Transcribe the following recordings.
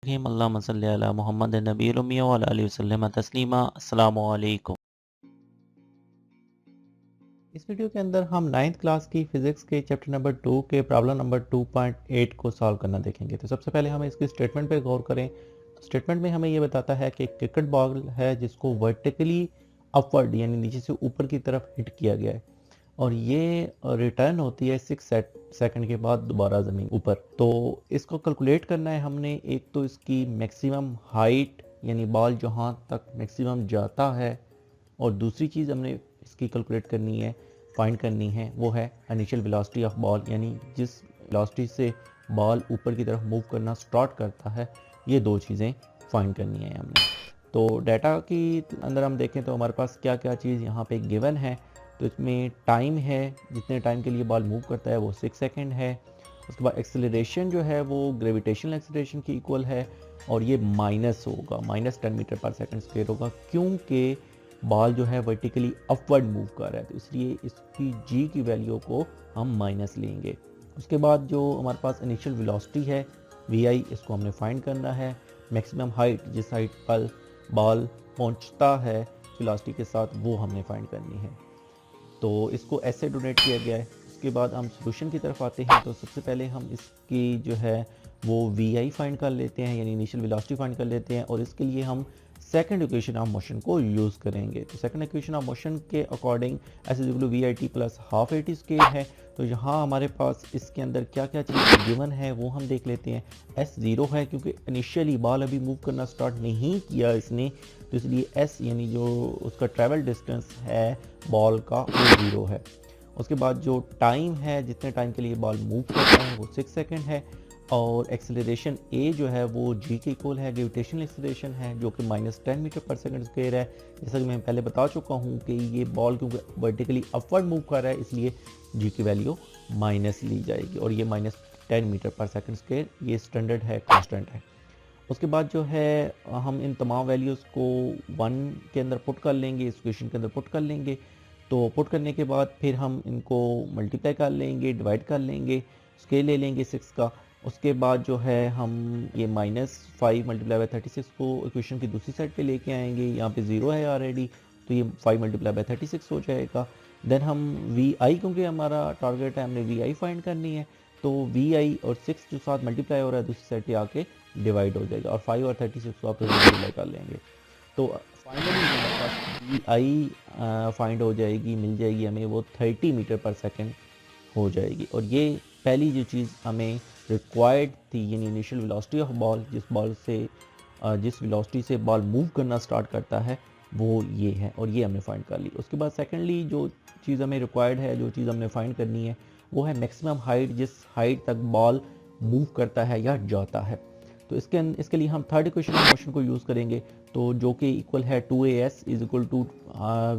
अल्लाहुम्मा सल्लि अला मुहम्मद नबील उम्मी व अला आलिहि वसल्लम तस्लीमा। अस्सलामु अलैकुम। इस वीडियो के अंदर हम 9th क्लास की फिजिक्स के चैप्टर नंबर 2 के प्रॉब्लम नंबर 2.8 को सॉल्व करना देखेंगे। तो सबसे पहले हम इसकी स्टेटमेंट पर गौर करें। तो स्टेटमेंट में हमें ये बताता है कि एक क्रिकेट बॉल है जिसको वर्टिकली अपवर्ड यानी नीचे से ऊपर की तरफ हिट किया गया है और ये रिटर्न होती है 6 सेकंड के बाद दोबारा ज़मीन ऊपर। तो इसको कैलकुलेट करना है हमने। एक तो इसकी मैक्सिमम हाइट यानी बॉल जहाँ तक मैक्सिमम जाता है, और दूसरी चीज़ हमने इसकी कैलकुलेट करनी है, फाइंड करनी है, वो है इनिशियल वेलोसिटी ऑफ बॉल यानी जिस वेलोसिटी से बॉल ऊपर की तरफ मूव करना स्टार्ट करता है। ये दो चीज़ें फाइंड करनी है हमने। तो डाटा की अंदर हम देखें तो हमारे पास क्या क्या चीज़ यहाँ पे गिवन है। तो इसमें टाइम है, जितने टाइम के लिए बॉल मूव करता है वो 6 सेकंड है। उसके बाद एक्सेलरेशन जो है वो ग्रेविटेशनल एक्सेलरेशन की इक्वल है और ये माइनस होगा, -10 मीटर पर सेकंड स्क्वायर होगा, क्योंकि बॉल जो है वर्टिकली अपवर्ड मूव कर रहा है, तो इसलिए इसकी जी की वैल्यू को हम माइनस लेंगे। उसके बाद जो हमारे पास इनिशियल वेलोसिटी है vi, इसको हमने फाइंड करना है। मैक्सिमम हाइट, जिस हाइट पर बॉल पहुंचता है वेलोसिटी के साथ, वो हमने फाइंड करनी है। तो इसको ऐसे डोनेट किया गया है। उसके बाद हम सॉल्यूशन की तरफ आते हैं। तो सबसे पहले हम इसकी जो है वो vi फाइंड कर लेते हैं यानी इनिशियल वेलोसिटी फाइंड कर लेते हैं और इसके लिए हम सेकंड इक्वेशन ऑफ मोशन को यूज़ करेंगे। तो सेकंड इक्वेशन ऑफ मोशन के according s = vi plus half at square है। तो यहाँ हमारे पास इसके अंदर क्या क्या चीज़ गिवन है वो हम देख लेते हैं। s 0 है क्योंकि इनिशियली बॉल अभी मूव करना स्टार्ट नहीं किया इसने, तो इसलिए s यानी जो उसका ट्रैवल डिस्टेंस है बॉल का वो 0 है। उसके बाद जो टाइम है, जितने टाइम के लिए बॉल मूव करता है वो 6 सेकंड है। और एक्सेलरेशन a जो है वो g के इक्वल है। ग्रेविटेशनल एक्सेलरेशन है जो कि -10 मीटर पर सेकंड स्क्वायर है। जैसा कि मैं पहले बता चुका हूँ कि ये बॉल क्योंकि वर्टिकली अपवर्ड मूव कर रहा है, इसलिए g की वैल्यू माइनस ली जाएगी और ये -10 मीटर पर सेकंड स्क्वायर ये स्टैंडर्ड है, कांस्टेंट है। उसके बाद जो है हम इन तमाम वैल्यूज़ को 1 के अंदर पुट कर लेंगे, इस इक्वेशन के अंदर पुट कर लेंगे। तो पुट करने के बाद फिर हम इनको मल्टीप्लाई कर लेंगे, डिवाइड कर लेंगे, स्केल ले लेंगे 6 का। उसके बाद जो है हम ये -5 मल्टीप्लाई बाय 36 को इक्वेशन की दूसरी साइड पे लेके आएंगे। यहाँ पे 0 है ऑलरेडी, तो ये 5 मल्टीप्लाई बाय 36 हो जाएगा। देन हम vi, क्योंकि हमारा टारगेट है, हमने vi फाइंड करनी है, तो vi और 6 जो साथ मल्टीप्लाई हो रहा है दूसरी साइड पे आके डिवाइड हो जाएगा और 5 और 36 को आप मल्टीप्लाई कर लेंगे। तो फाइनली हमारे पास vi फाइंड हो जाएगी, मिल जाएगी हमें, वो 30 मीटर पर सेकंड हो जाएगी। और ये पहली जो चीज़ हमें रिक्वायर्ड थी यानी इनिशियल वेलोसिटी ऑफ बॉल, जिस वेलोसिटी से बॉल मूव करना स्टार्ट करता है वो ये है और ये हमने फाइंड कर ली। उसके बाद सेकेंडली जो चीज़ हमें रिक्वायर्ड है, जो चीज़ हमने फाइंड करनी है, वो है मैक्सिमम हाइट, जिस हाइट तक बॉल मूव करता है या जाता है। तो इसके लिए हम थर्ड इक्वेशन ऑफ मोशन को यूज़ करेंगे, तो जो कि इक्वल है 2as =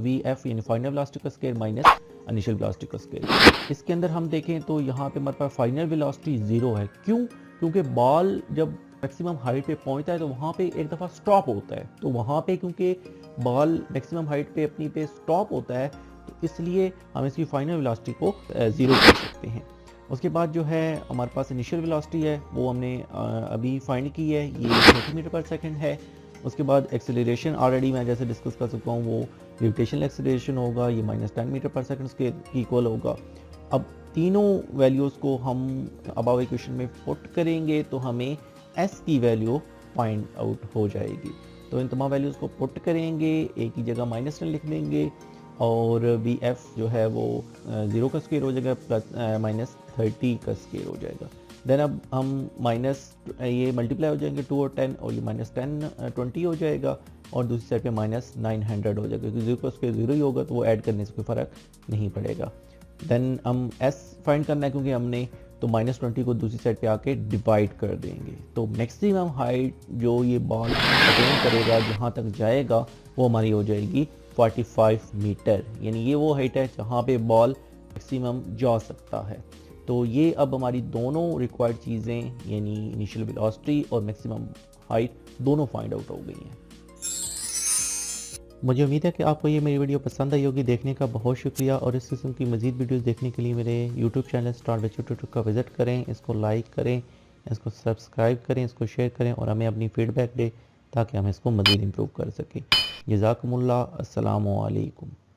vf यानी फाइनल वेलोसिटी का स्क्वायर माइनस इनिशियल वेलोसिटी का स्क्वायर। इसके अंदर हम देखें तो यहाँ पे हमारे पास फाइनल वेलोसिटी 0 है। क्यों? क्योंकि बॉल जब मैक्सिमम हाइट पे पहुंचता है तो वहाँ पे एक दफ़ा स्टॉप होता है। तो वहाँ पे क्योंकि बॉल मैक्सिमम हाइट पे अपनी पे स्टॉप होता है, तो इसलिए हम इसकी फाइनल वेलोसिटी को 0 कर सकते हैं। उसके बाद जो है हमारे पास इनिशियल वेलोसिटी है वो हमने अभी फाइंड की है, ये 30 मीटर पर सेकंड है। उसके बाद एक्सेलरेशन ऑलरेडी मैं जैसे डिस्कस कर चुका हूँ, वो ग्रेविटेशनल एक्सेलरेशन होगा, ये -10 मीटर पर सेकंड के इक्वल होगा। अब तीनों वैल्यूज़ को हम अबव इक्वेशन में पुट करेंगे तो हमें s की वैल्यू फाइंड आउट हो जाएगी। तो इन तमाम वैल्यूज़ को पुट करेंगे, एक ही जगह -10 लिख देंगे और vf जो है वो 0 का स्क्वायर हो जाएगा प्लस -30 का स्क्वायर हो जाएगा। देन अब हम ये मल्टीप्लाई हो जाएंगे 2 और 10 और ये -10 20 हो जाएगा और दूसरी साइड पे -900 हो जाएगा, क्योंकि 0 का स्क्वायर 0 ही होगा तो वो ऐड करने से कोई फ़र्क नहीं पड़ेगा। देन हम s फाइंड करना है, क्योंकि हमने तो -20 को दूसरी साइड पे आके डिवाइड कर देंगे। तो मैक्सिमम हाइट जो ये बॉल अटेन करेगा, जहाँ तक जाएगा, वो हमारी हो जाएगी 45 मीटर, यानी ये वो हाइट है जहाँ पे बॉल मैक्सिमम जा सकता है। तो ये अब हमारी दोनों रिक्वायर्ड चीज़ें यानी इनिशियल वेलोसिटी और मैक्सिमम हाइट दोनों फाइंड आउट हो गई हैं। मुझे उम्मीद है कि आपको ये मेरी वीडियो पसंद आई होगी। देखने का बहुत शुक्रिया और इस किस्म की मज़ीद वीडियोस देखने के लिए मेरे YouTube channel star which tutorial का विज़िट करें, इसको लाइक करें, इसको सब्सक्राइब करें, इसको शेयर करें और हमें अपनी फीडबैक दें ताकि हम इसको मज़ीद इम्प्रूव कर सकें। जज़ाकुमुल्लाह। अस्सलामु अलैकुम।